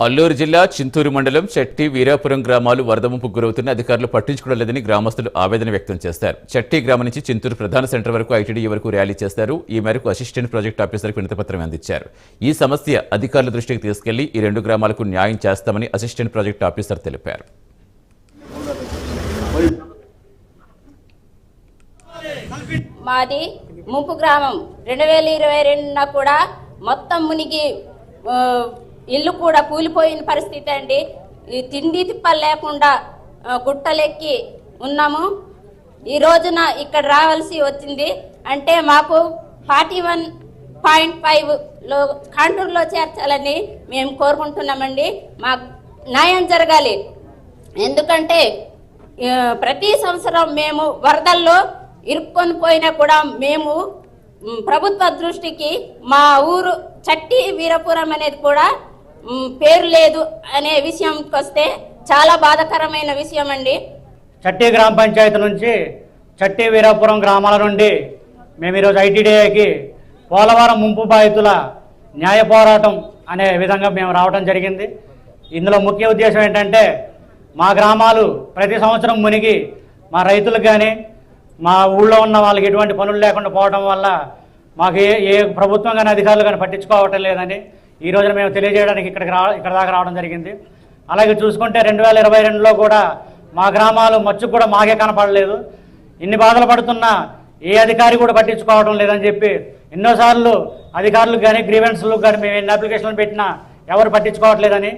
అల్లూరు జిల్లా చింతూరు మండలం చెట్టి వీరాపురం గ్రామాలు వరద ముంపుకు గురవుతున్న అధికారులు పట్టించుకోవడం లేదని గ్రామస్తులు ఆవేదన వ్యక్తం చేశారు. చెట్టి గ్రామం నుంచి చింతూరు ప్రధాన సెంటర్ వరకు ఐటీడీ వరకు ర్యాలీ చేస్తారు. ఈ మేరకు అసిస్టెంట్ ప్రాజెక్ట్ ఆఫీసర్కు వినతిపత్రం అందించారు. ఈ సమస్య అధికారుల దృష్టికి తీసుకెళ్లి ఈ రెండు గ్రామాలకు న్యాయం చేస్తామని అసిస్టెంట్ ప్రాజెక్ట్ ఆఫీసర్ తెలిపారు. మాది ముంపు గ్రామం 2022 కూడా మొత్తం మునిగి ఇల్లు కూడా కూలిపోయిన పరిస్థితి అండి. ఈ తిండి తిప్పలు లేకుండా గుట్టలెక్కి ఉన్నాము. ఈ రోజున ఇక్కడ రావాల్సి వచ్చింది అంటే మాకు 41.5లో కాంటూరులో చేర్చాలని మేము కోరుకుంటున్నామండి. మాకు న్యాయం జరగాలి. ఎందుకంటే ప్రతి సంవత్సరం మేము వరదల్లో ఇరుక్కొని పోయినా కూడా మేము ప్రభుత్వ దృష్టికి మా ఊరు చట్టి వీరపురం అనేది కూడా పేరు లేదు అనే విషయంకి వస్తే చాలా బాధాకరమైన విషయం అండి. చట్టి గ్రామ పంచాయతీ నుంచి చట్టి వీరపురం గ్రామాల నుండి మేము ఈరోజు ఐటీడీఏకి పోలవరం ముంపు బాధితుల న్యాయ పోరాటం అనే విధంగా మేము రావడం జరిగింది. ఇందులో ముఖ్య ఉద్దేశం ఏంటంటే మా గ్రామాలు ప్రతి సంవత్సరం మునిగి మా రైతులకు కానీ మా ఊళ్ళో ఉన్న వాళ్ళకి ఎటువంటి పనులు లేకుండా పోవడం వల్ల మాకు ఏ ప్రభుత్వం కానీ అధికారులు కానీ పట్టించుకోవటం లేదని ఈ రోజున మేము తెలియజేయడానికి ఇక్కడ దాకా రావడం జరిగింది. అలాగే చూసుకుంటే 2022లో కూడా మా గ్రామాలు మచ్చుకు కూడా మాకే కనపడలేదు. ఇన్ని బాధలు పడుతున్నా ఏ అధికారి కూడా పట్టించుకోవడం లేదని చెప్పి ఎన్నోసార్లు అధికారులకు కానీ గ్రీవెన్స్లకు కానీ మేము ఎన్ని అప్లికేషన్లు పెట్టినా ఎవరు పట్టించుకోవట్లేదని